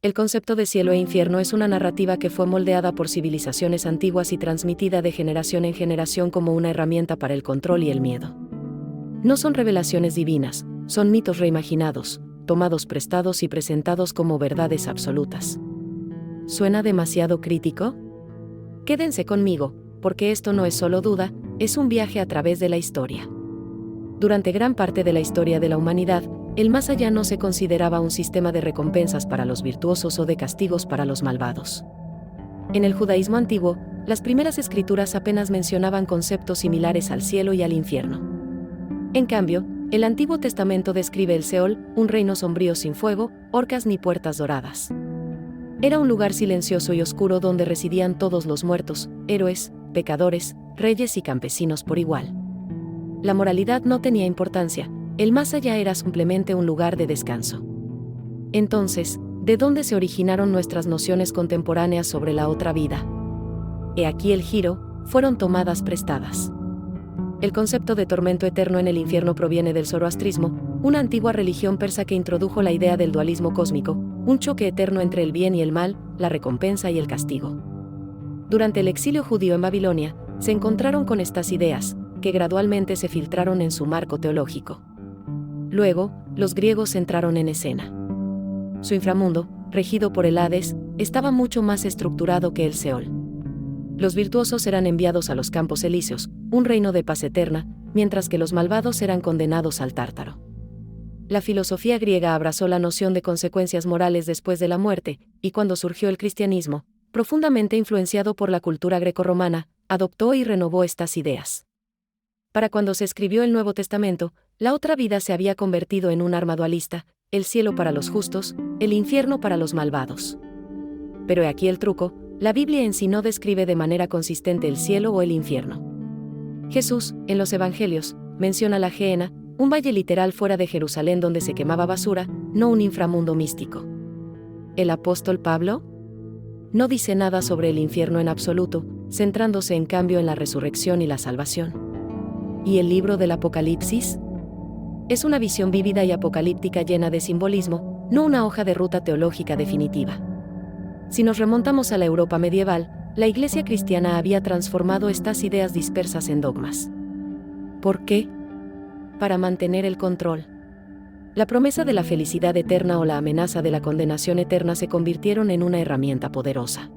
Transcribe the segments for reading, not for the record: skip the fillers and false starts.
El concepto de cielo e infierno es una narrativa que fue moldeada por civilizaciones antiguas y transmitida de generación en generación como una herramienta para el control y el miedo. No son revelaciones divinas, son mitos reimaginados, tomados prestados y presentados como verdades absolutas. ¿Suena demasiado crítico? Quédense conmigo, porque esto no es solo duda, es un viaje a través de la historia. Durante gran parte de la historia de la humanidad, el más allá no se consideraba un sistema de recompensas para los virtuosos o de castigos para los malvados. En el judaísmo antiguo, las primeras escrituras apenas mencionaban conceptos similares al cielo y al infierno. En cambio, el Antiguo Testamento describe el Seol, un reino sombrío sin fuego, horcas ni puertas doradas. Era un lugar silencioso y oscuro donde residían todos los muertos, héroes, pecadores, reyes y campesinos por igual. La moralidad no tenía importancia, el más allá era simplemente un lugar de descanso. Entonces, ¿de dónde se originaron nuestras nociones contemporáneas sobre la otra vida? He aquí el giro, fueron tomadas prestadas. El concepto de tormento eterno en el infierno proviene del zoroastrismo, una antigua religión persa que introdujo la idea del dualismo cósmico, un choque eterno entre el bien y el mal, la recompensa y el castigo. Durante el exilio judío en Babilonia, se encontraron con estas ideas, que gradualmente se filtraron en su marco teológico. Luego, los griegos entraron en escena. Su inframundo, regido por el Hades, estaba mucho más estructurado que el Seol. Los virtuosos eran enviados a los campos elíseos, un reino de paz eterna, mientras que los malvados eran condenados al Tártaro. La filosofía griega abrazó la noción de consecuencias morales después de la muerte, y cuando surgió el cristianismo, profundamente influenciado por la cultura grecorromana, adoptó y renovó estas ideas. Para cuando se escribió el Nuevo Testamento, la otra vida se había convertido en un arma dualista, el cielo para los justos, el infierno para los malvados. Pero he aquí el truco, la Biblia en sí no describe de manera consistente el cielo o el infierno. Jesús, en los Evangelios, menciona la Gehenna, un valle literal fuera de Jerusalén donde se quemaba basura, no un inframundo místico. ¿El apóstol Pablo? No dice nada sobre el infierno en absoluto, centrándose en cambio en la resurrección y la salvación. ¿Y el libro del Apocalipsis? Es una visión vívida y apocalíptica llena de simbolismo, no una hoja de ruta teológica definitiva. Si nos remontamos a la Europa medieval, la Iglesia cristiana había transformado estas ideas dispersas en dogmas. ¿Por qué? Para mantener el control. La promesa de la felicidad eterna o la amenaza de la condenación eterna se convirtieron en una herramienta poderosa.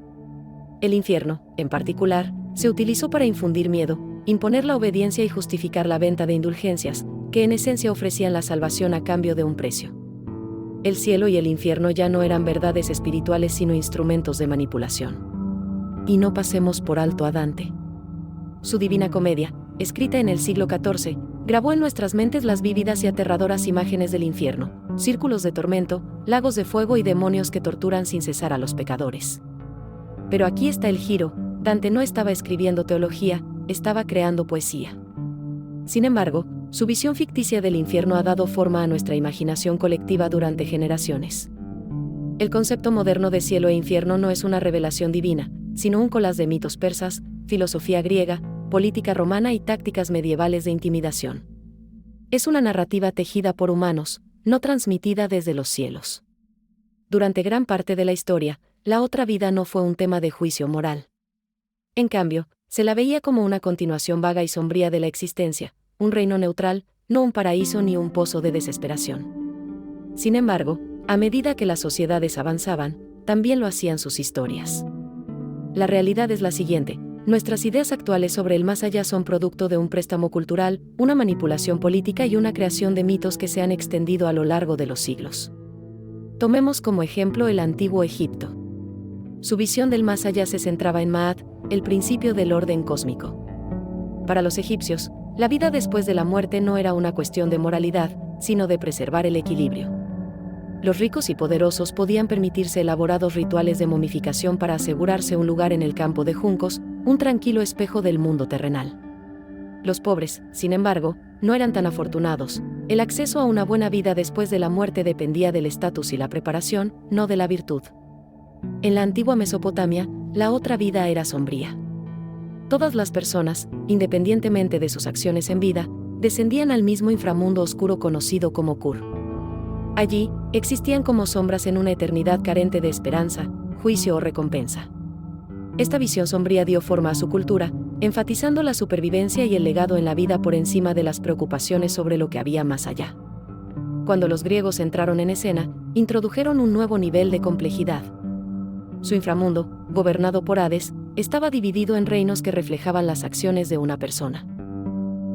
El infierno, en particular, se utilizó para infundir miedo, imponer la obediencia y justificar la venta de indulgencias, que en esencia ofrecían la salvación a cambio de un precio. El cielo y el infierno ya no eran verdades espirituales sino instrumentos de manipulación. Y no pasemos por alto a Dante. Su Divina Comedia, escrita en el siglo XIV, grabó en nuestras mentes las vívidas y aterradoras imágenes del infierno, círculos de tormento, lagos de fuego y demonios que torturan sin cesar a los pecadores. Pero aquí está el giro, Dante no estaba escribiendo teología, estaba creando poesía. Sin embargo, su visión ficticia del infierno ha dado forma a nuestra imaginación colectiva durante generaciones. El concepto moderno de cielo e infierno no es una revelación divina, sino un collage de mitos persas, filosofía griega, política romana y tácticas medievales de intimidación. Es una narrativa tejida por humanos, no transmitida desde los cielos. Durante gran parte de la historia, la otra vida no fue un tema de juicio moral. En cambio, se la veía como una continuación vaga y sombría de la existencia, un reino neutral, no un paraíso ni un pozo de desesperación. Sin embargo, a medida que las sociedades avanzaban, también lo hacían sus historias. La realidad es la siguiente: nuestras ideas actuales sobre el más allá son producto de un préstamo cultural, una manipulación política y una creación de mitos que se han extendido a lo largo de los siglos. Tomemos como ejemplo el antiguo Egipto. Su visión del más allá se centraba en Ma'at, el principio del orden cósmico. Para los egipcios, la vida después de la muerte no era una cuestión de moralidad, sino de preservar el equilibrio. Los ricos y poderosos podían permitirse elaborados rituales de momificación para asegurarse un lugar en el campo de juncos, un tranquilo espejo del mundo terrenal. Los pobres, sin embargo, no eran tan afortunados. El acceso a una buena vida después de la muerte dependía del estatus y la preparación, no de la virtud. En la antigua Mesopotamia, la otra vida era sombría. Todas las personas, independientemente de sus acciones en vida, descendían al mismo inframundo oscuro conocido como Kur. Allí, existían como sombras en una eternidad carente de esperanza, juicio o recompensa. Esta visión sombría dio forma a su cultura, enfatizando la supervivencia y el legado en la vida por encima de las preocupaciones sobre lo que había más allá. Cuando los griegos entraron en escena, introdujeron un nuevo nivel de complejidad. Su inframundo, gobernado por Hades, estaba dividido en reinos que reflejaban las acciones de una persona.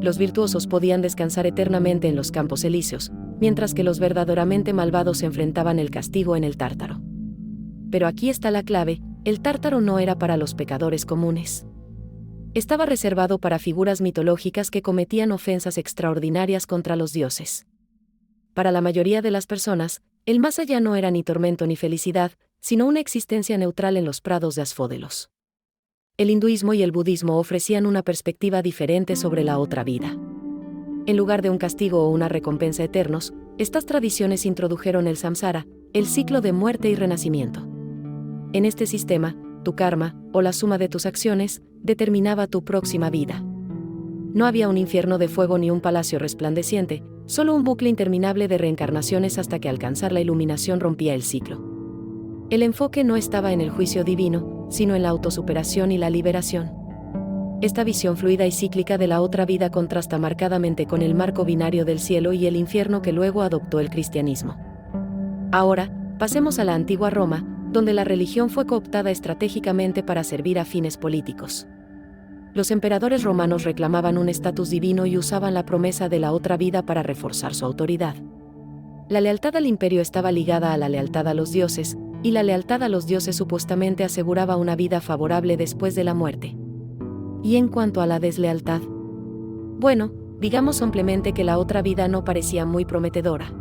Los virtuosos podían descansar eternamente en los campos elíseos, mientras que los verdaderamente malvados enfrentaban el castigo en el Tártaro. Pero aquí está la clave: el Tártaro no era para los pecadores comunes. Estaba reservado para figuras mitológicas que cometían ofensas extraordinarias contra los dioses. Para la mayoría de las personas, el más allá no era ni tormento ni felicidad, sino una existencia neutral en los prados de Asfódelos. El hinduismo y el budismo ofrecían una perspectiva diferente sobre la otra vida. En lugar de un castigo o una recompensa eternos, estas tradiciones introdujeron el samsara, el ciclo de muerte y renacimiento. En este sistema, tu karma, o la suma de tus acciones, determinaba tu próxima vida. No había un infierno de fuego ni un palacio resplandeciente, solo un bucle interminable de reencarnaciones hasta que alcanzar la iluminación rompía el ciclo. El enfoque no estaba en el juicio divino, sino en la autosuperación y la liberación. Esta visión fluida y cíclica de la otra vida contrasta marcadamente con el marco binario del cielo y el infierno que luego adoptó el cristianismo. Ahora, pasemos a la antigua Roma, donde la religión fue cooptada estratégicamente para servir a fines políticos. Los emperadores romanos reclamaban un estatus divino y usaban la promesa de la otra vida para reforzar su autoridad. La lealtad al imperio estaba ligada a la lealtad a los dioses, y la lealtad a los dioses supuestamente aseguraba una vida favorable después de la muerte. ¿Y en cuanto a la deslealtad? Bueno, digamos simplemente que la otra vida no parecía muy prometedora.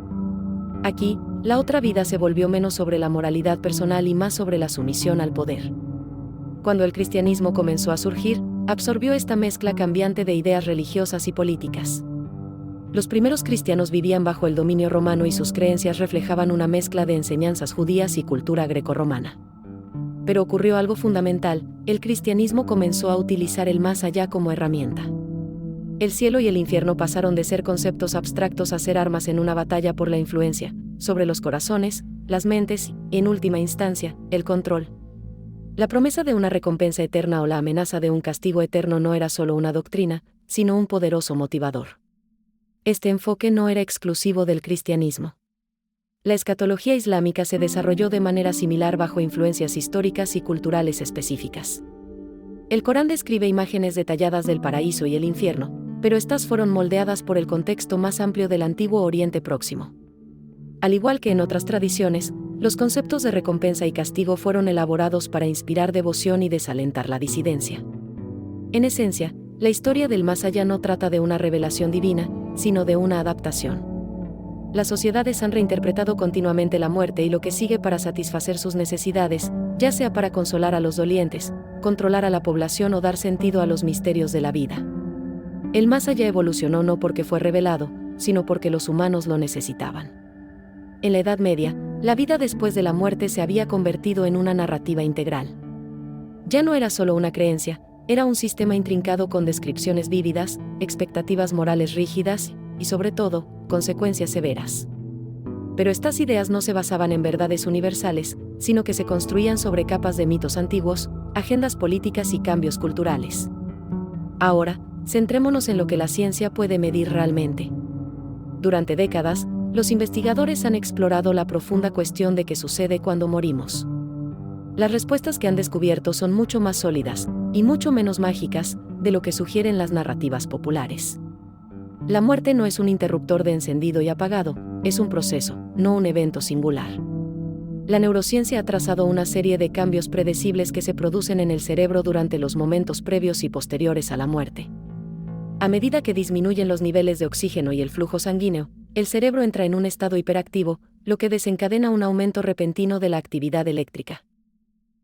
Aquí, la otra vida se volvió menos sobre la moralidad personal y más sobre la sumisión al poder. Cuando el cristianismo comenzó a surgir, absorbió esta mezcla cambiante de ideas religiosas y políticas. Los primeros cristianos vivían bajo el dominio romano y sus creencias reflejaban una mezcla de enseñanzas judías y cultura grecorromana. Pero ocurrió algo fundamental: el cristianismo comenzó a utilizar el más allá como herramienta. El cielo y el infierno pasaron de ser conceptos abstractos a ser armas en una batalla por la influencia sobre los corazones, las mentes y, en última instancia, el control. La promesa de una recompensa eterna o la amenaza de un castigo eterno no era solo una doctrina, sino un poderoso motivador. Este enfoque no era exclusivo del cristianismo. La escatología islámica se desarrolló de manera similar bajo influencias históricas y culturales específicas. El Corán describe imágenes detalladas del paraíso y el infierno, pero estas fueron moldeadas por el contexto más amplio del antiguo Oriente Próximo. Al igual que en otras tradiciones, los conceptos de recompensa y castigo fueron elaborados para inspirar devoción y desalentar la disidencia. En esencia, la historia del más allá no trata de una revelación divina, sino de una adaptación. Las sociedades han reinterpretado continuamente la muerte y lo que sigue para satisfacer sus necesidades, ya sea para consolar a los dolientes, controlar a la población o dar sentido a los misterios de la vida. El más allá evolucionó no porque fue revelado, sino porque los humanos lo necesitaban. En la Edad Media, la vida después de la muerte se había convertido en una narrativa integral. Ya no era solo una creencia, era un sistema intrincado con descripciones vívidas, expectativas morales rígidas y, sobre todo, consecuencias severas. Pero estas ideas no se basaban en verdades universales, sino que se construían sobre capas de mitos antiguos, agendas políticas y cambios culturales. Ahora, centrémonos en lo que la ciencia puede medir realmente. Durante décadas, los investigadores han explorado la profunda cuestión de qué sucede cuando morimos. Las respuestas que han descubierto son mucho más sólidas, y mucho menos mágicas, de lo que sugieren las narrativas populares. La muerte no es un interruptor de encendido y apagado, es un proceso, no un evento singular. La neurociencia ha trazado una serie de cambios predecibles que se producen en el cerebro durante los momentos previos y posteriores a la muerte. A medida que disminuyen los niveles de oxígeno y el flujo sanguíneo, el cerebro entra en un estado hiperactivo, lo que desencadena un aumento repentino de la actividad eléctrica.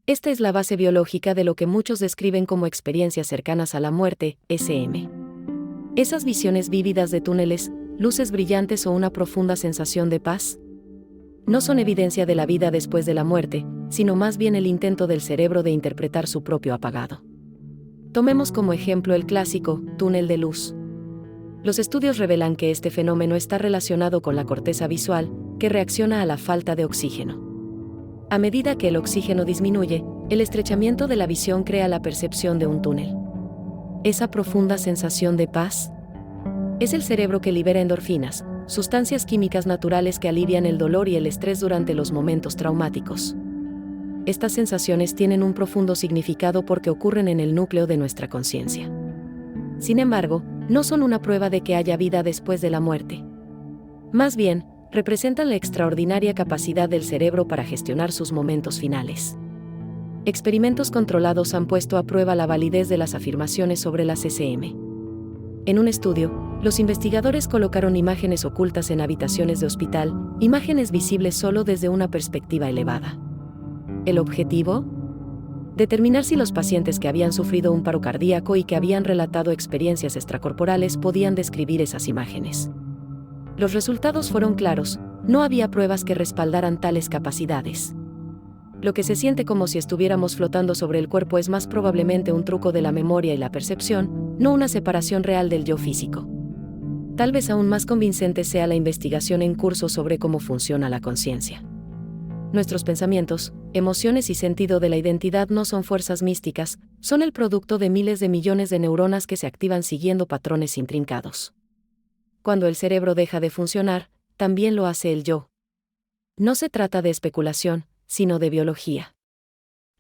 Esta es la base biológica de lo que muchos describen como experiencias cercanas a la muerte, SM. Esas visiones vívidas de túneles, luces brillantes o una profunda sensación de paz, no son evidencia de la vida después de la muerte, sino más bien el intento del cerebro de interpretar su propio apagado. Tomemos como ejemplo el clásico túnel de luz. Los estudios revelan que este fenómeno está relacionado con la corteza visual, que reacciona a la falta de oxígeno. A medida que el oxígeno disminuye, el estrechamiento de la visión crea la percepción de un túnel. Esa profunda sensación de paz es el cerebro que libera endorfinas, sustancias químicas naturales que alivian el dolor y el estrés durante los momentos traumáticos. Estas sensaciones tienen un profundo significado porque ocurren en el núcleo de nuestra conciencia. Sin embargo, no son una prueba de que haya vida después de la muerte. Más bien, representan la extraordinaria capacidad del cerebro para gestionar sus momentos finales. Experimentos controlados han puesto a prueba la validez de las afirmaciones sobre la CCM. En un estudio, los investigadores colocaron imágenes ocultas en habitaciones de hospital, imágenes visibles solo desde una perspectiva elevada. ¿El objetivo? Determinar si los pacientes que habían sufrido un paro cardíaco y que habían relatado experiencias extracorporales podían describir esas imágenes. Los resultados fueron claros, no había pruebas que respaldaran tales capacidades. Lo que se siente como si estuviéramos flotando sobre el cuerpo es más probablemente un truco de la memoria y la percepción, no una separación real del yo físico. Tal vez aún más convincente sea la investigación en curso sobre cómo funciona la conciencia. Nuestros pensamientos, emociones y sentido de la identidad no son fuerzas místicas, son el producto de miles de millones de neuronas que se activan siguiendo patrones intrincados. Cuando el cerebro deja de funcionar, también lo hace el yo. No se trata de especulación, sino de biología.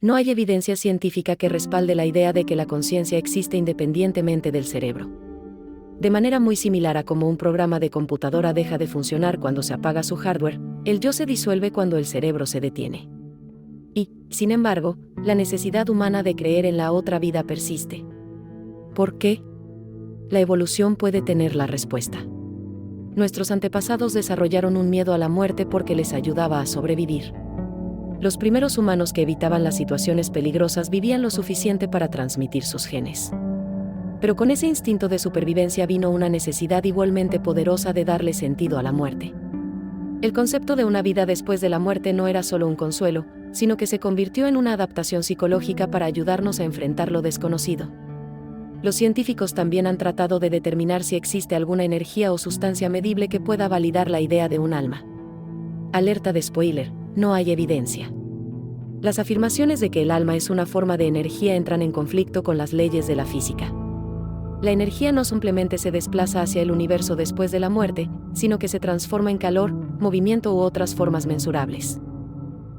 No hay evidencia científica que respalde la idea de que la conciencia existe independientemente del cerebro. De manera muy similar a cómo un programa de computadora deja de funcionar cuando se apaga su hardware, el yo se disuelve cuando el cerebro se detiene. Y, sin embargo, la necesidad humana de creer en la otra vida persiste. ¿Por qué? La evolución puede tener la respuesta. Nuestros antepasados desarrollaron un miedo a la muerte porque les ayudaba a sobrevivir. Los primeros humanos que evitaban las situaciones peligrosas vivían lo suficiente para transmitir sus genes. Pero con ese instinto de supervivencia vino una necesidad igualmente poderosa de darle sentido a la muerte. El concepto de una vida después de la muerte no era solo un consuelo, sino que se convirtió en una adaptación psicológica para ayudarnos a enfrentar lo desconocido. Los científicos también han tratado de determinar si existe alguna energía o sustancia medible que pueda validar la idea de un alma. Alerta de spoiler, no hay evidencia. Las afirmaciones de que el alma es una forma de energía entran en conflicto con las leyes de la física. La energía no simplemente se desplaza hacia el universo después de la muerte, sino que se transforma en calor, movimiento u otras formas mensurables.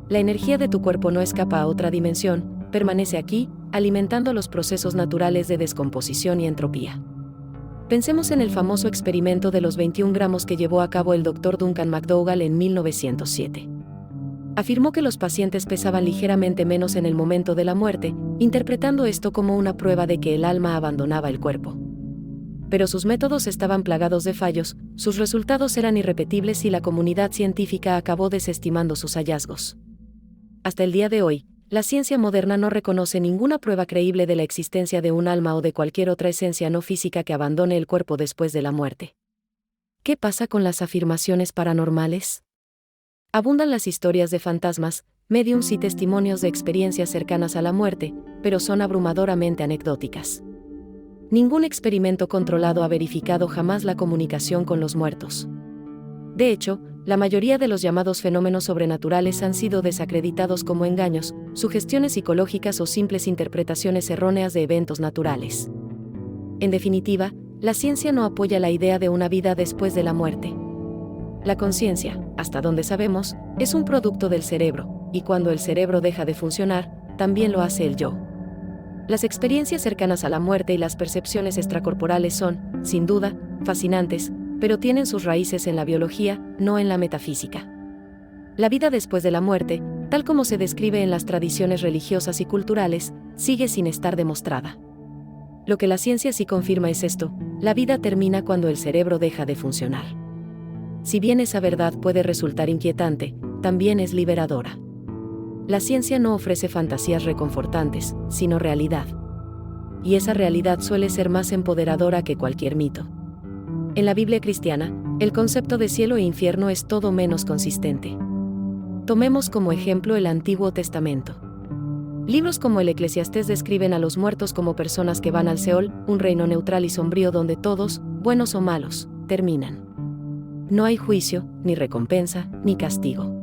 La energía de tu cuerpo no escapa a otra dimensión, permanece aquí, alimentando los procesos naturales de descomposición y entropía. Pensemos en el famoso experimento de los 21 gramos que llevó a cabo el Dr. Duncan McDougall en 1907. Afirmó que los pacientes pesaban ligeramente menos en el momento de la muerte, interpretando esto como una prueba de que el alma abandonaba el cuerpo. Pero sus métodos estaban plagados de fallos, sus resultados eran irrepetibles y la comunidad científica acabó desestimando sus hallazgos. Hasta el día de hoy, la ciencia moderna no reconoce ninguna prueba creíble de la existencia de un alma o de cualquier otra esencia no física que abandone el cuerpo después de la muerte. ¿Qué pasa con las afirmaciones paranormales? Abundan las historias de fantasmas, médiums y testimonios de experiencias cercanas a la muerte, pero son abrumadoramente anecdóticas. Ningún experimento controlado ha verificado jamás la comunicación con los muertos. De hecho, la mayoría de los llamados fenómenos sobrenaturales han sido desacreditados como engaños, sugestiones psicológicas o simples interpretaciones erróneas de eventos naturales. En definitiva, la ciencia no apoya la idea de una vida después de la muerte. La conciencia, hasta donde sabemos, es un producto del cerebro, y cuando el cerebro deja de funcionar, también lo hace el yo. Las experiencias cercanas a la muerte y las percepciones extracorporales son, sin duda, fascinantes, pero tienen sus raíces en la biología, no en la metafísica. La vida después de la muerte, tal como se describe en las tradiciones religiosas y culturales, sigue sin estar demostrada. Lo que la ciencia sí confirma es esto: la vida termina cuando el cerebro deja de funcionar. Si bien esa verdad puede resultar inquietante, también es liberadora. La ciencia no ofrece fantasías reconfortantes, sino realidad. Y esa realidad suele ser más empoderadora que cualquier mito. En la Biblia cristiana, el concepto de cielo e infierno es todo menos consistente. Tomemos como ejemplo el Antiguo Testamento. Libros como el Eclesiastés describen a los muertos como personas que van al Seol, un reino neutral y sombrío donde todos, buenos o malos, terminan. No hay juicio, ni recompensa, ni castigo.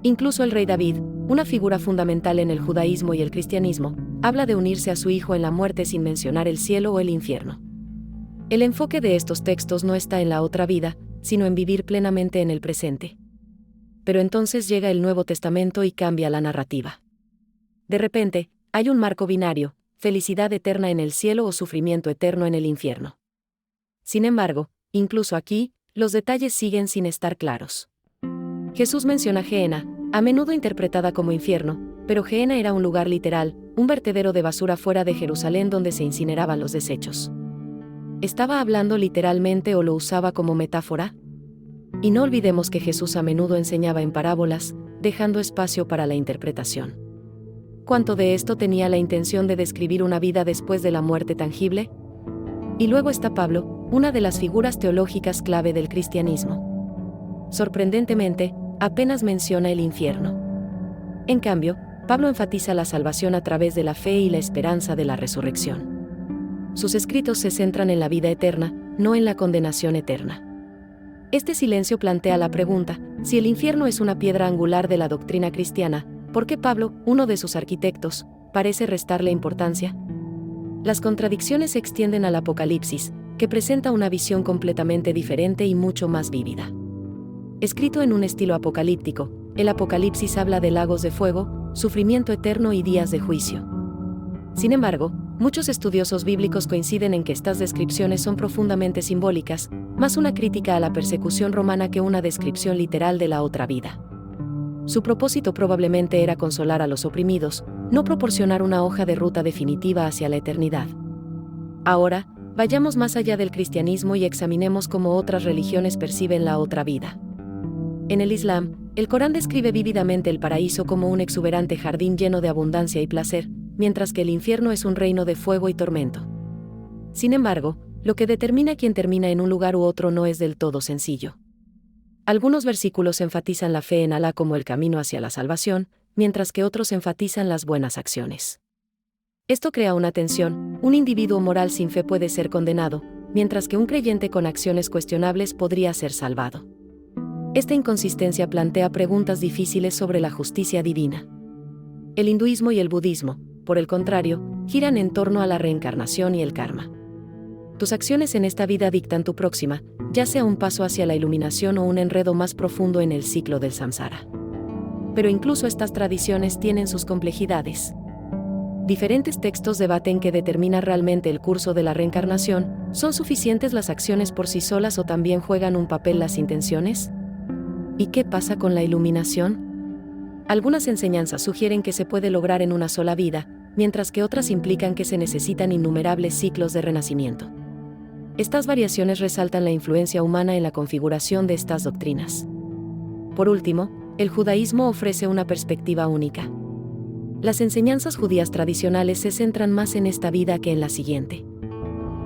Incluso el rey David, una figura fundamental en el judaísmo y el cristianismo, habla de unirse a su hijo en la muerte sin mencionar el cielo o el infierno. El enfoque de estos textos no está en la otra vida, sino en vivir plenamente en el presente. Pero entonces llega el Nuevo Testamento y cambia la narrativa. De repente, hay un marco binario, felicidad eterna en el cielo o sufrimiento eterno en el infierno. Sin embargo, incluso aquí, los detalles siguen sin estar claros. Jesús menciona Gehenna, a menudo interpretada como infierno, pero Gehenna era un lugar literal, un vertedero de basura fuera de Jerusalén donde se incineraban los desechos. ¿Estaba hablando literalmente o lo usaba como metáfora? Y no olvidemos que Jesús a menudo enseñaba en parábolas, dejando espacio para la interpretación. ¿Cuánto de esto tenía la intención de describir una vida después de la muerte tangible? Y luego está Pablo, una de las figuras teológicas clave del cristianismo. Sorprendentemente, apenas menciona el infierno. En cambio, Pablo enfatiza la salvación a través de la fe y la esperanza de la resurrección. Sus escritos se centran en la vida eterna, no en la condenación eterna. Este silencio plantea la pregunta, si el infierno es una piedra angular de la doctrina cristiana, ¿por qué Pablo, uno de sus arquitectos, parece restarle importancia? Las contradicciones se extienden al Apocalipsis, que presenta una visión completamente diferente y mucho más vívida. Escrito en un estilo apocalíptico, el Apocalipsis habla de lagos de fuego, sufrimiento eterno y días de juicio. Sin embargo, muchos estudiosos bíblicos coinciden en que estas descripciones son profundamente simbólicas, más una crítica a la persecución romana que una descripción literal de la otra vida. Su propósito probablemente era consolar a los oprimidos, no proporcionar una hoja de ruta definitiva hacia la eternidad. Ahora, vayamos más allá del cristianismo y examinemos cómo otras religiones perciben la otra vida. En el Islam, el Corán describe vívidamente el paraíso como un exuberante jardín lleno de abundancia y placer, mientras que el infierno es un reino de fuego y tormento. Sin embargo, lo que determina quién termina en un lugar u otro no es del todo sencillo. Algunos versículos enfatizan la fe en Alá como el camino hacia la salvación, mientras que otros enfatizan las buenas acciones. Esto crea una tensión, un individuo moral sin fe puede ser condenado, mientras que un creyente con acciones cuestionables podría ser salvado. Esta inconsistencia plantea preguntas difíciles sobre la justicia divina. El hinduismo y el budismo, por el contrario, giran en torno a la reencarnación y el karma. Tus acciones en esta vida dictan tu próxima, ya sea un paso hacia la iluminación o un enredo más profundo en el ciclo del samsara. Pero incluso estas tradiciones tienen sus complejidades. Diferentes textos debaten qué determina realmente el curso de la reencarnación. ¿Son suficientes las acciones por sí solas o también juegan un papel las intenciones? ¿Y qué pasa con la iluminación? Algunas enseñanzas sugieren que se puede lograr en una sola vida, mientras que otras implican que se necesitan innumerables ciclos de renacimiento. Estas variaciones resaltan la influencia humana en la configuración de estas doctrinas. Por último, el judaísmo ofrece una perspectiva única. Las enseñanzas judías tradicionales se centran más en esta vida que en la siguiente.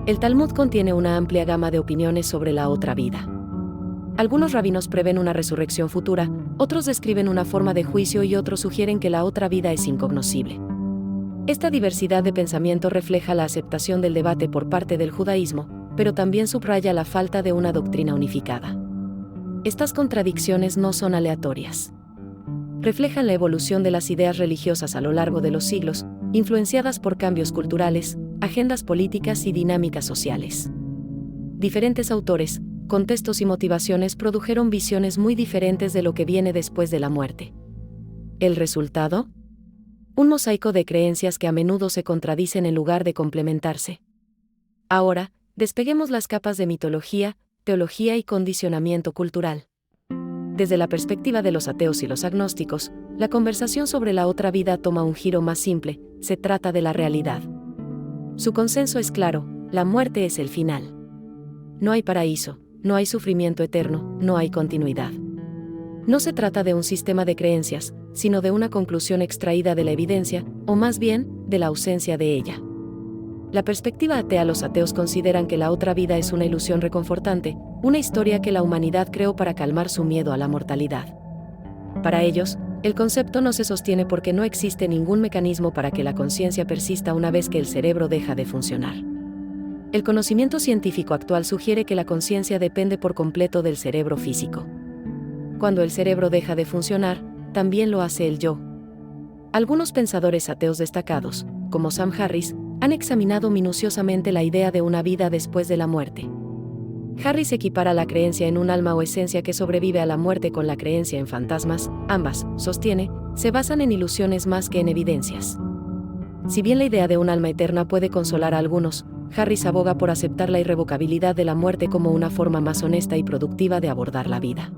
El Talmud contiene una amplia gama de opiniones sobre la otra vida. Algunos rabinos prevén una resurrección futura, otros describen una forma de juicio y otros sugieren que la otra vida es incognoscible. Esta diversidad de pensamiento refleja la aceptación del debate por parte del judaísmo, pero también subraya la falta de una doctrina unificada. Estas contradicciones no son aleatorias. Reflejan la evolución de las ideas religiosas a lo largo de los siglos, influenciadas por cambios culturales, agendas políticas y dinámicas sociales. Diferentes autores, contextos y motivaciones produjeron visiones muy diferentes de lo que viene después de la muerte. ¿El resultado? Un mosaico de creencias que a menudo se contradicen en lugar de complementarse. Ahora, despeguemos las capas de mitología, teología y condicionamiento cultural. Desde la perspectiva de los ateos y los agnósticos, la conversación sobre la otra vida toma un giro más simple, se trata de la realidad. Su consenso es claro, la muerte es el final. No hay paraíso, no hay sufrimiento eterno, no hay continuidad. No se trata de un sistema de creencias, sino de una conclusión extraída de la evidencia, o más bien, de la ausencia de ella. La perspectiva atea. Los ateos consideran que la otra vida es una ilusión reconfortante, una historia que la humanidad creó para calmar su miedo a la mortalidad. Para ellos, el concepto no se sostiene porque no existe ningún mecanismo para que la conciencia persista una vez que el cerebro deja de funcionar. El conocimiento científico actual sugiere que la conciencia depende por completo del cerebro físico. Cuando el cerebro deja de funcionar, también lo hace el yo. Algunos pensadores ateos destacados, como Sam Harris, han examinado minuciosamente la idea de una vida después de la muerte. Harris equipara la creencia en un alma o esencia que sobrevive a la muerte con la creencia en fantasmas. Ambas, sostiene, se basan en ilusiones más que en evidencias. Si bien la idea de un alma eterna puede consolar a algunos, Harris aboga por aceptar la irrevocabilidad de la muerte como una forma más honesta y productiva de abordar la vida.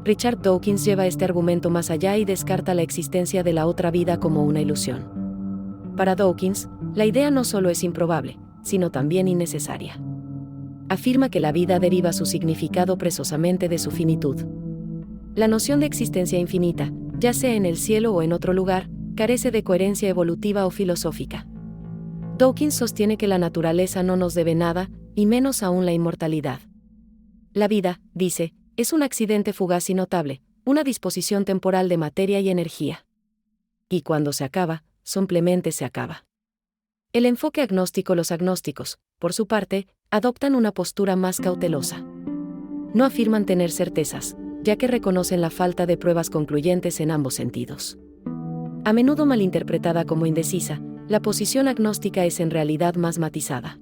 Richard Dawkins lleva este argumento más allá y descarta la existencia de la otra vida como una ilusión. Para Dawkins, la idea no solo es improbable, sino también innecesaria. Afirma que la vida deriva su significado precisamente de su finitud. La noción de existencia infinita, ya sea en el cielo o en otro lugar, carece de coherencia evolutiva o filosófica. Dawkins sostiene que la naturaleza no nos debe nada, y menos aún la inmortalidad. La vida, dice, es un accidente fugaz y notable, una disposición temporal de materia y energía. Y cuando se acaba, simplemente se acaba. El enfoque agnóstico. Los agnósticos, por su parte, adoptan una postura más cautelosa. No afirman tener certezas, ya que reconocen la falta de pruebas concluyentes en ambos sentidos. A menudo malinterpretada como indecisa, la posición agnóstica es en realidad más matizada.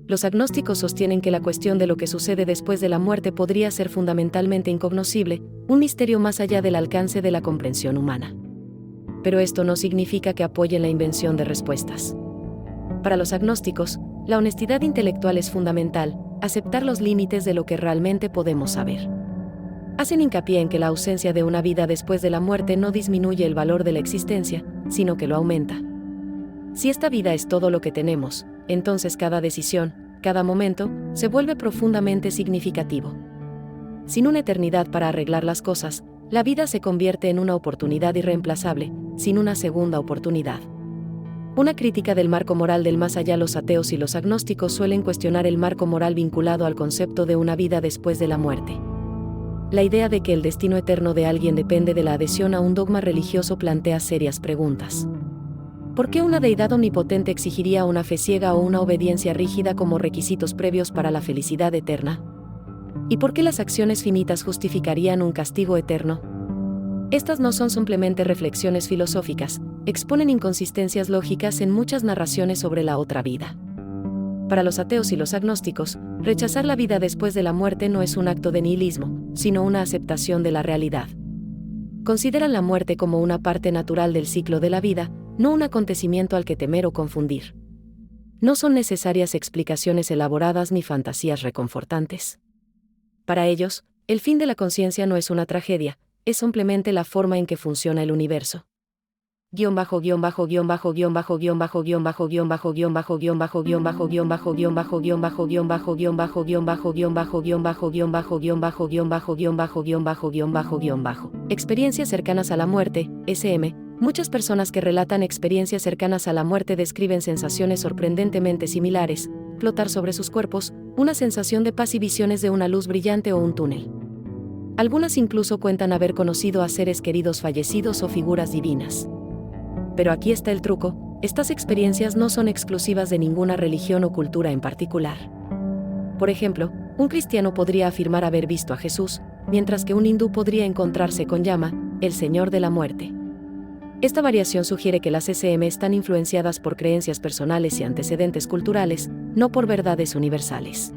Los agnósticos sostienen que la cuestión de lo que sucede después de la muerte podría ser fundamentalmente incognoscible, un misterio más allá del alcance de la comprensión humana. Pero esto no significa que apoyen la invención de respuestas. Para los agnósticos, la honestidad intelectual es fundamental, aceptar los límites de lo que realmente podemos saber. Hacen hincapié en que la ausencia de una vida después de la muerte no disminuye el valor de la existencia, sino que lo aumenta. Si esta vida es todo lo que tenemos, entonces cada decisión, cada momento, se vuelve profundamente significativo. Sin una eternidad para arreglar las cosas, la vida se convierte en una oportunidad irreemplazable, sin una segunda oportunidad. Una crítica del marco moral del más allá. Los ateos y los agnósticos suelen cuestionar el marco moral vinculado al concepto de una vida después de la muerte. La idea de que el destino eterno de alguien depende de la adhesión a un dogma religioso plantea serias preguntas. ¿Por qué una deidad omnipotente exigiría una fe ciega o una obediencia rígida como requisitos previos para la felicidad eterna? ¿Y por qué las acciones finitas justificarían un castigo eterno? Estas no son simplemente reflexiones filosóficas, exponen inconsistencias lógicas en muchas narraciones sobre la otra vida. Para los ateos y los agnósticos, rechazar la vida después de la muerte no es un acto de nihilismo, sino una aceptación de la realidad. Consideran la muerte como una parte natural del ciclo de la vida, no un acontecimiento al que temer o confundir. No son necesarias explicaciones elaboradas ni fantasías reconfortantes. Para ellos, el fin de la conciencia no es una tragedia, es simplemente la forma en que funciona el universo. Experiencias cercanas a la muerte, SM. Muchas personas que relatan experiencias cercanas a la muerte describen sensaciones sorprendentemente similares: flotar sobre sus cuerpos, una sensación de paz y visiones de una luz brillante o un túnel. Algunas incluso cuentan haber conocido a seres queridos fallecidos o figuras divinas. Pero aquí está el truco: estas experiencias no son exclusivas de ninguna religión o cultura en particular. Por ejemplo, un cristiano podría afirmar haber visto a Jesús, mientras que un hindú podría encontrarse con Yama, el señor de la muerte. Esta variación sugiere que las SM están influenciadas por creencias personales y antecedentes culturales, no por verdades universales.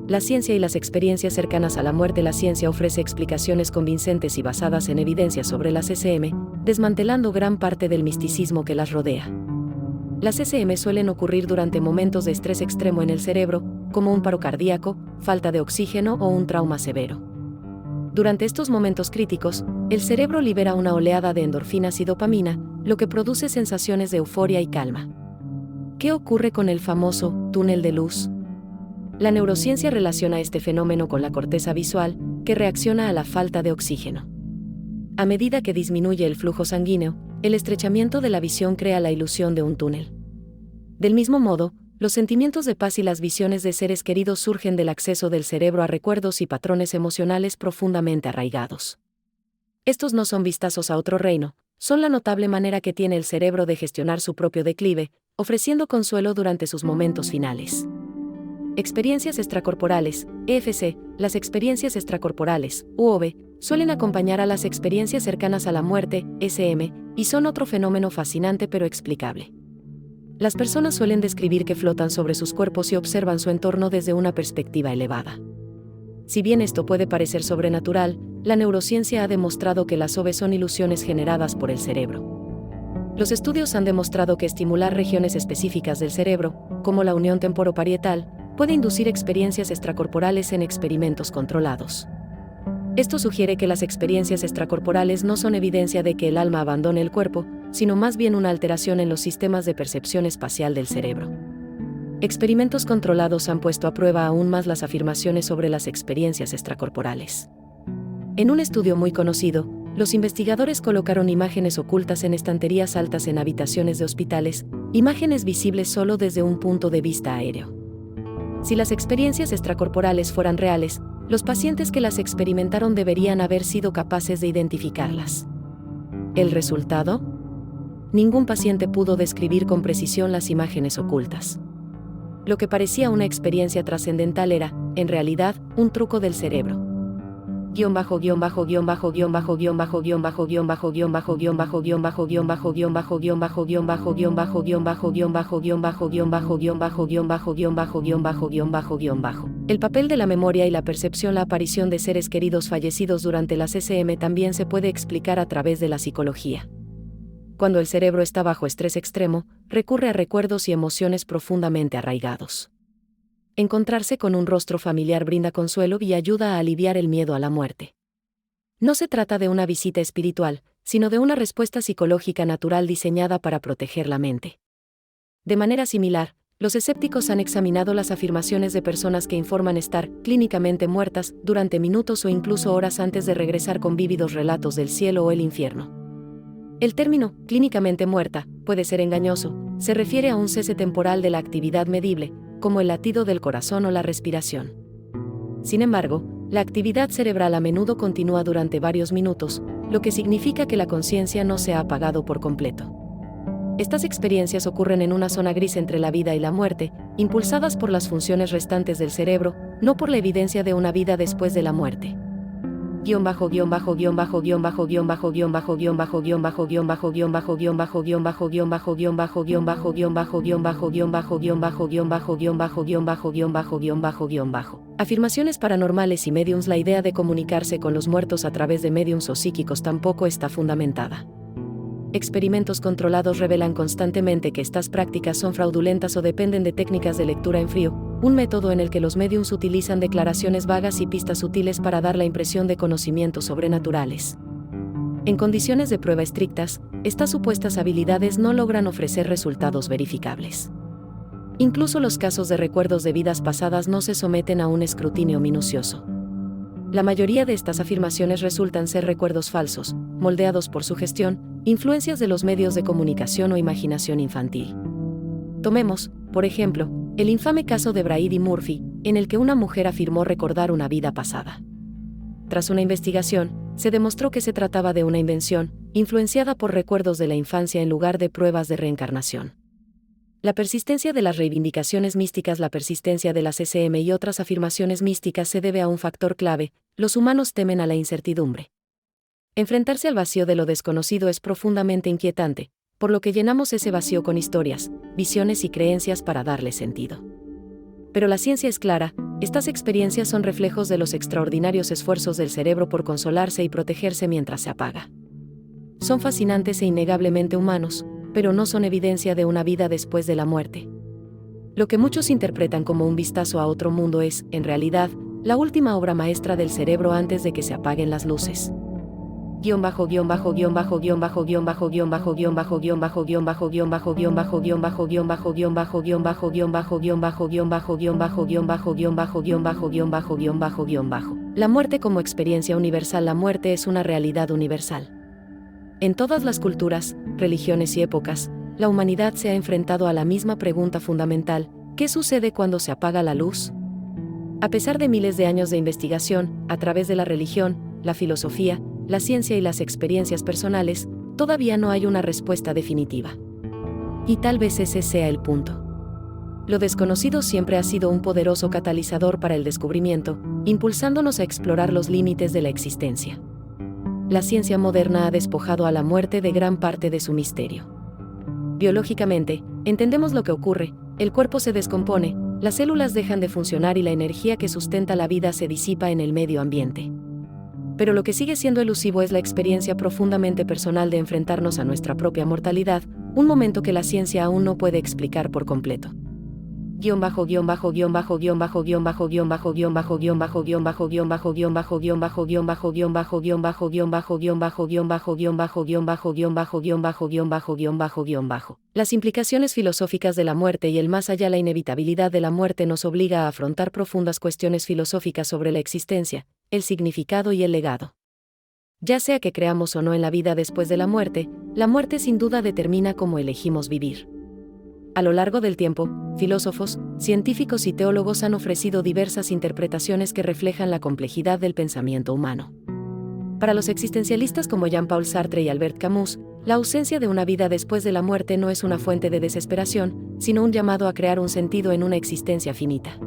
La ciencia y las experiencias cercanas a la muerte. La ciencia ofrece explicaciones convincentes y basadas en evidencia sobre las SM, desmantelando gran parte del misticismo que las rodea. Las SM suelen ocurrir durante momentos de estrés extremo en el cerebro, como un paro cardíaco, falta de oxígeno o un trauma severo. Durante estos momentos críticos, el cerebro libera una oleada de endorfinas y dopamina, lo que produce sensaciones de euforia y calma. ¿Qué ocurre con el famoso túnel de luz? La neurociencia relaciona este fenómeno con la corteza visual, que reacciona a la falta de oxígeno. A medida que disminuye el flujo sanguíneo, el estrechamiento de la visión crea la ilusión de un túnel. Del mismo modo, Los sentimientos de paz y las visiones de seres queridos surgen del acceso del cerebro a recuerdos y patrones emocionales profundamente arraigados. Estos no son vistazos a otro reino, son la notable manera que tiene el cerebro de gestionar su propio declive, ofreciendo consuelo durante sus momentos finales. Experiencias extracorporales, EFC. Las experiencias extracorporales, UOV, suelen acompañar a las experiencias cercanas a la muerte, SM, y son otro fenómeno fascinante pero explicable. Las personas suelen describir que flotan sobre sus cuerpos y observan su entorno desde una perspectiva elevada. Si bien esto puede parecer sobrenatural, la neurociencia ha demostrado que las OV son ilusiones generadas por el cerebro. Los estudios han demostrado que estimular regiones específicas del cerebro, como la unión temporoparietal, puede inducir experiencias extracorporales en experimentos controlados. Esto sugiere que las experiencias extracorporales no son evidencia de que el alma abandone el cuerpo, sino más bien una alteración en los sistemas de percepción espacial del cerebro. Experimentos controlados han puesto a prueba aún más las afirmaciones sobre las experiencias extracorporales. En un estudio muy conocido, los investigadores colocaron imágenes ocultas en estanterías altas en habitaciones de hospitales, imágenes visibles solo desde un punto de vista aéreo. Si las experiencias extracorporales fueran reales, los pacientes que las experimentaron deberían haber sido capaces de identificarlas. ¿El resultado? Ningún paciente pudo describir con precisión las imágenes ocultas. Lo que parecía una experiencia trascendental era, en realidad, un truco del cerebro. El papel de la memoria y la percepción. La aparición de seres queridos fallecidos durante las SM también se puede explicar a través de la psicología. Cuando el cerebro está bajo estrés extremo, recurre a recuerdos y emociones profundamente arraigados. Encontrarse con un rostro familiar brinda consuelo y ayuda a aliviar el miedo a la muerte. No se trata de una visita espiritual, sino de una respuesta psicológica natural diseñada para proteger la mente. De manera similar, los escépticos han examinado las afirmaciones de personas que informan estar clínicamente muertas durante minutos o incluso horas antes de regresar con vívidos relatos del cielo o el infierno. El término clínicamente muerta puede ser engañoso, se refiere a un cese temporal de la actividad medible, como el latido del corazón o la respiración. Sin embargo, la actividad cerebral a menudo continúa durante varios minutos, lo que significa que la conciencia no se ha apagado por completo. Estas experiencias ocurren en una zona gris entre la vida y la muerte, impulsadas por las funciones restantes del cerebro, no por la evidencia de una vida después de la muerte. Afirmaciones paranormales y mediums. La idea de comunicarse con los muertos a través de mediums o psíquicos tampoco está fundamentada. Experimentos controlados revelan constantemente que estas prácticas son fraudulentas o dependen de técnicas de lectura en frío, un método en el que los mediums utilizan declaraciones vagas y pistas sutiles para dar la impresión de conocimientos sobrenaturales. En condiciones de prueba estrictas, estas supuestas habilidades no logran ofrecer resultados verificables. Incluso los casos de recuerdos de vidas pasadas no se someten a un escrutinio minucioso. La mayoría de estas afirmaciones resultan ser recuerdos falsos, moldeados por sugestión, influencias de los medios de comunicación o imaginación infantil. Tomemos, por ejemplo, el infame caso de Brady Murphy, en el que una mujer afirmó recordar una vida pasada. Tras una investigación, se demostró que se trataba de una invención, influenciada por recuerdos de la infancia en lugar de pruebas de reencarnación. La persistencia de las reivindicaciones místicas. La persistencia de las SM y otras afirmaciones místicas se debe a un factor clave: los humanos temen a la incertidumbre. Enfrentarse al vacío de lo desconocido es profundamente inquietante, por lo que llenamos ese vacío con historias, visiones y creencias para darle sentido. Pero la ciencia es clara: estas experiencias son reflejos de los extraordinarios esfuerzos del cerebro por consolarse y protegerse mientras se apaga. Son fascinantes e innegablemente humanos, pero no son evidencia de una vida después de la muerte. Lo que muchos interpretan como un vistazo a otro mundo es, en realidad, la última obra maestra del cerebro antes de que se apaguen las luces. La muerte como experiencia universal. La muerte es una realidad universal. En todas las culturas, religiones y épocas, la humanidad se ha enfrentado a la misma pregunta fundamental: ¿Qué sucede cuando se apaga la luz? A pesar de miles de años de investigación, a través de la religión, la filosofía, la ciencia y las experiencias personales, todavía no hay una respuesta definitiva. Y tal vez ese sea el punto. Lo desconocido siempre ha sido un poderoso catalizador para el descubrimiento, impulsándonos a explorar los límites de la existencia. La ciencia moderna ha despojado a la muerte de gran parte de su misterio. Biológicamente, entendemos lo que ocurre: el cuerpo se descompone, las células dejan de funcionar y la energía que sustenta la vida se disipa en el medio ambiente. Pero lo que sigue siendo elusivo es la experiencia profundamente personal de enfrentarnos a nuestra propia mortalidad, un momento que la ciencia aún no puede explicar por completo. Las implicaciones filosóficas de la muerte y el más allá. La inevitabilidad de la muerte nos obliga a afrontar profundas cuestiones filosóficas sobre la existencia, el significado y el legado. Ya sea que creamos o no en la vida después de la muerte sin duda determina cómo elegimos vivir. A lo largo del tiempo, filósofos, científicos y teólogos han ofrecido diversas interpretaciones que reflejan la complejidad del pensamiento humano. Para los existencialistas como Jean-Paul Sartre y Albert Camus, la ausencia de una vida después de la muerte no es una fuente de desesperación, sino un llamado a crear un sentido en una existencia finita.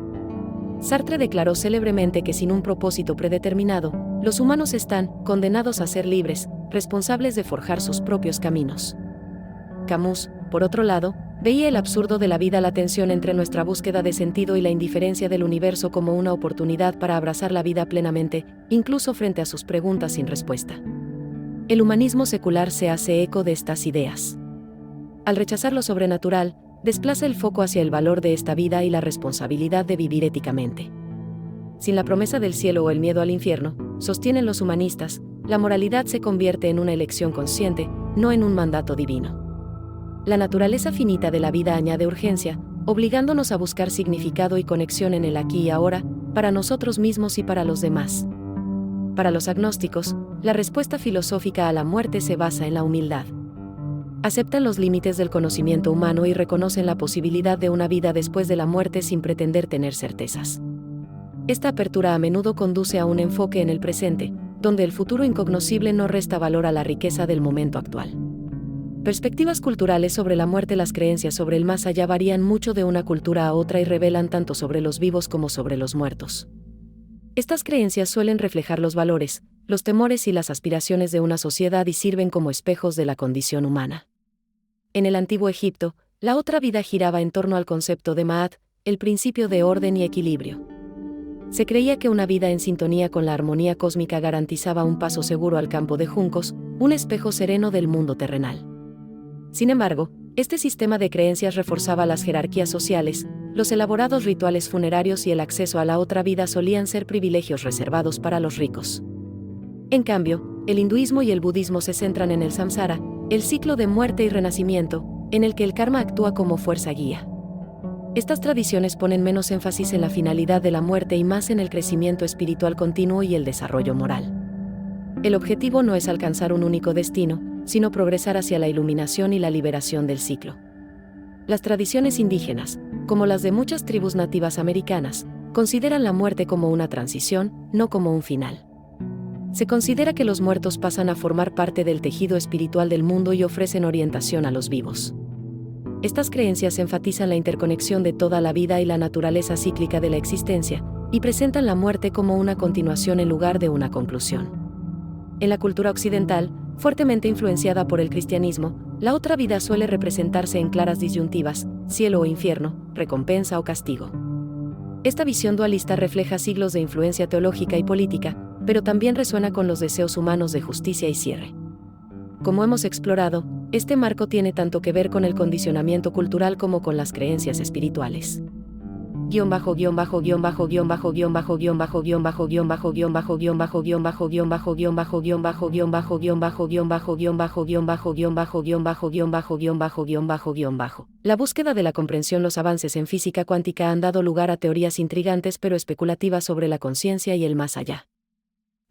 Sartre declaró célebremente que sin un propósito predeterminado, los humanos están condenados a ser libres, responsables de forjar sus propios caminos. Camus, por otro lado, veía el absurdo de la vida, la tensión entre nuestra búsqueda de sentido y la indiferencia del universo como una oportunidad para abrazar la vida plenamente, incluso frente a sus preguntas sin respuesta. El humanismo secular se hace eco de estas ideas. Al rechazar lo sobrenatural, desplaza el foco hacia el valor de esta vida y la responsabilidad de vivir éticamente. Sin la promesa del cielo o el miedo al infierno, sostienen los humanistas, la moralidad se convierte en una elección consciente, no en un mandato divino. La naturaleza finita de la vida añade urgencia, obligándonos a buscar significado y conexión en el aquí y ahora, para nosotros mismos y para los demás. Para los agnósticos, la respuesta filosófica a la muerte se basa en la humildad. Aceptan los límites del conocimiento humano y reconocen la posibilidad de una vida después de la muerte sin pretender tener certezas. Esta apertura a menudo conduce a un enfoque en el presente, donde el futuro incognoscible no resta valor a la riqueza del momento actual. Perspectivas culturales sobre la muerte. Las creencias sobre el más allá varían mucho de una cultura a otra y revelan tanto sobre los vivos como sobre los muertos. Estas creencias suelen reflejar los valores, los temores y las aspiraciones de una sociedad y sirven como espejos de la condición humana. En el antiguo Egipto, la otra vida giraba en torno al concepto de Ma'at, el principio de orden y equilibrio. Se creía que una vida en sintonía con la armonía cósmica garantizaba un paso seguro al campo de juncos, un espejo sereno del mundo terrenal. Sin embargo, este sistema de creencias reforzaba las jerarquías sociales, los elaborados rituales funerarios y el acceso a la otra vida solían ser privilegios reservados para los ricos. En cambio, el hinduismo y el budismo se centran en el samsara, el ciclo de muerte y renacimiento, en el que el karma actúa como fuerza guía. Estas tradiciones ponen menos énfasis en la finalidad de la muerte y más en el crecimiento espiritual continuo y el desarrollo moral. El objetivo no es alcanzar un único destino, sino progresar hacia la iluminación y la liberación del ciclo. Las tradiciones indígenas, como las de muchas tribus nativas americanas, consideran la muerte como una transición, no como un final. Se considera que los muertos pasan a formar parte del tejido espiritual del mundo y ofrecen orientación a los vivos. Estas creencias enfatizan la interconexión de toda la vida y la naturaleza cíclica de la existencia, y presentan la muerte como una continuación en lugar de una conclusión. En la cultura occidental, fuertemente influenciada por el cristianismo, la otra vida suele representarse en claras disyuntivas, cielo o infierno, recompensa o castigo. Esta visión dualista refleja siglos de influencia teológica y política, pero también resuena con los deseos humanos de justicia y cierre. Como hemos explorado, este marco tiene tanto que ver con el condicionamiento cultural como con las creencias espirituales. La búsqueda de la comprensión. Los avances en física cuántica han dado lugar a teorías intrigantes pero especulativas sobre la conciencia y el más allá.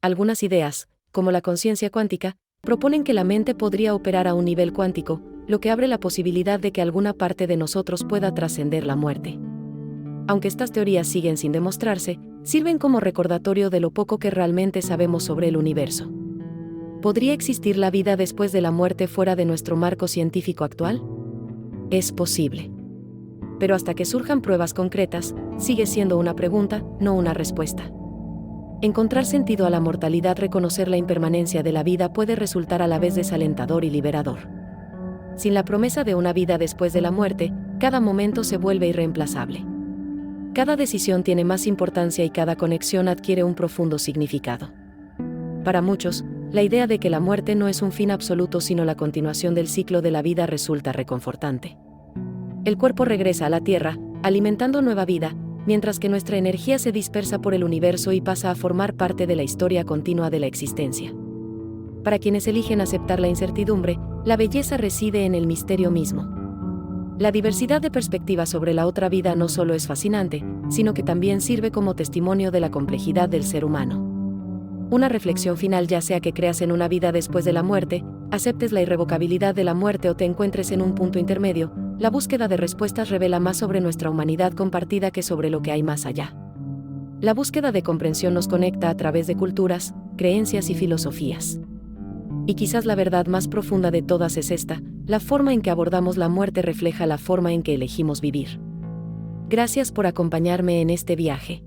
Algunas ideas, como la conciencia cuántica, proponen que la mente podría operar a un nivel cuántico, lo que abre la posibilidad de que alguna parte de nosotros pueda trascender la muerte. aunque estas teorías siguen sin demostrarse, sirven como recordatorio de lo poco que realmente sabemos sobre el universo. ¿Podría existir la vida después de la muerte fuera de nuestro marco científico actual? Es posible. Pero hasta que surjan pruebas concretas, sigue siendo una pregunta, no una respuesta. Encontrar sentido a la mortalidad, reconocer la impermanencia de la vida puede resultar a la vez desalentador y liberador. Sin la promesa de una vida después de la muerte, cada momento se vuelve irreemplazable. Cada decisión tiene más importancia y cada conexión adquiere un profundo significado. Para muchos, la idea de que la muerte no es un fin absoluto sino la continuación del ciclo de la vida resulta reconfortante. El cuerpo regresa a la tierra, alimentando nueva vida, mientras que nuestra energía se dispersa por el universo y pasa a formar parte de la historia continua de la existencia. Para quienes eligen aceptar la incertidumbre, la belleza reside en el misterio mismo. La diversidad de perspectivas sobre la otra vida no solo es fascinante, sino que también sirve como testimonio de la complejidad del ser humano. Una reflexión final: ya sea que creas en una vida después de la muerte, aceptes la irrevocabilidad de la muerte o te encuentres en un punto intermedio, la búsqueda de respuestas revela más sobre nuestra humanidad compartida que sobre lo que hay más allá. La búsqueda de comprensión nos conecta a través de culturas, creencias y filosofías. Y quizás la verdad más profunda de todas es esta: la forma en que abordamos la muerte refleja la forma en que elegimos vivir. Gracias por acompañarme en este viaje.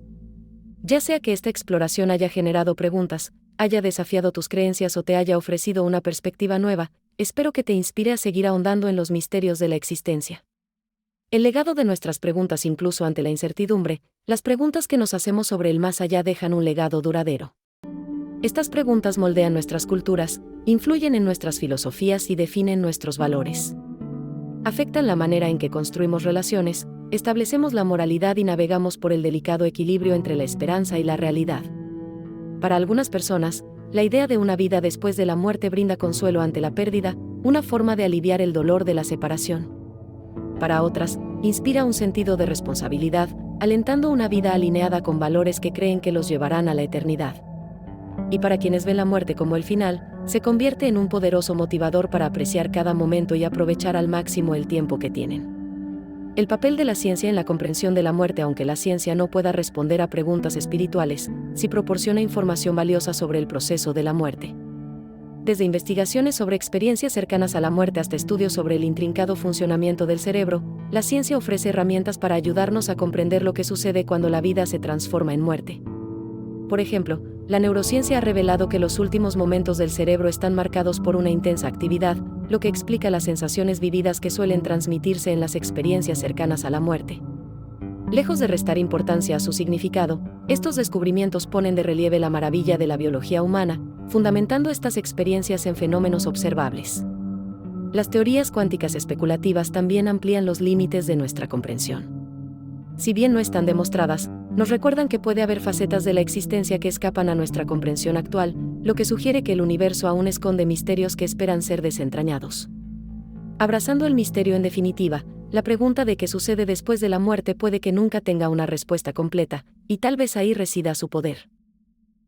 Ya sea que esta exploración haya generado preguntas, haya desafiado tus creencias o te haya ofrecido una perspectiva nueva, espero que te inspire a seguir ahondando en los misterios de la existencia. El legado de nuestras preguntas, incluso ante la incertidumbre, las preguntas que nos hacemos sobre el más allá dejan un legado duradero. Estas preguntas moldean nuestras culturas, influyen en nuestras filosofías y definen nuestros valores. Afectan la manera en que construimos relaciones, establecemos la moralidad y navegamos por el delicado equilibrio entre la esperanza y la realidad. Para algunas personas, la idea de una vida después de la muerte brinda consuelo ante la pérdida, una forma de aliviar el dolor de la separación. Para otras, inspira un sentido de responsabilidad, alentando una vida alineada con valores que creen que los llevarán a la eternidad. Y para quienes ven la muerte como el final, se convierte en un poderoso motivador para apreciar cada momento y aprovechar al máximo el tiempo que tienen. El papel de la ciencia en la comprensión de la muerte. Aunque la ciencia no pueda responder a preguntas espirituales, sí proporciona información valiosa sobre el proceso de la muerte. Desde investigaciones sobre experiencias cercanas a la muerte hasta estudios sobre el intrincado funcionamiento del cerebro, la ciencia ofrece herramientas para ayudarnos a comprender lo que sucede cuando la vida se transforma en muerte. Por ejemplo, la neurociencia ha revelado que los últimos momentos del cerebro están marcados por una intensa actividad, lo que explica las sensaciones vividas que suelen transmitirse en las experiencias cercanas a la muerte. Lejos de restar importancia a su significado, estos descubrimientos ponen de relieve la maravilla de la biología humana, fundamentando estas experiencias en fenómenos observables. Las teorías cuánticas especulativas también amplían los límites de nuestra comprensión. Si bien no están demostradas, nos recuerdan que puede haber facetas de la existencia que escapan a nuestra comprensión actual, lo que sugiere que el universo aún esconde misterios que esperan ser desentrañados. Abrazando el misterio, en definitiva, la pregunta de qué sucede después de la muerte puede que nunca tenga una respuesta completa, y tal vez ahí resida su poder.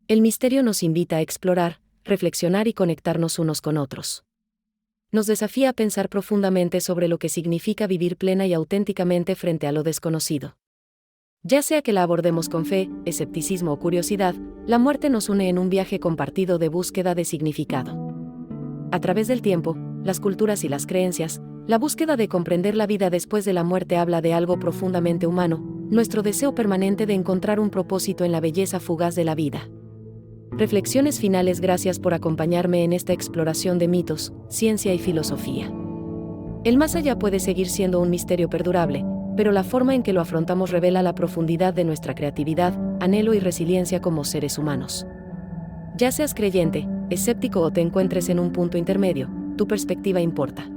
El misterio nos invita a explorar, reflexionar y conectarnos unos con otros. Nos desafía a pensar profundamente sobre lo que significa vivir plena y auténticamente frente a lo desconocido. Ya sea que la abordemos con fe, escepticismo o curiosidad, la muerte nos une en un viaje compartido de búsqueda de significado. A través del tiempo, las culturas y las creencias, la búsqueda de comprender la vida después de la muerte habla de algo profundamente humano, nuestro deseo permanente de encontrar un propósito en la belleza fugaz de la vida. Reflexiones finales. Gracias por acompañarme en esta exploración de mitos, ciencia y filosofía. El más allá puede seguir siendo un misterio perdurable, pero la forma en que lo afrontamos revela la profundidad de nuestra creatividad, anhelo y resiliencia como seres humanos. Ya seas creyente, escéptico o te encuentres en un punto intermedio, tu perspectiva importa.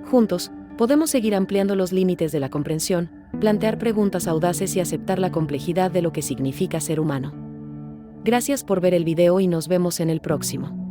Juntos, podemos seguir ampliando los límites de la comprensión, plantear preguntas audaces y aceptar la complejidad de lo que significa ser humano. Gracias por ver el video y nos vemos en el próximo.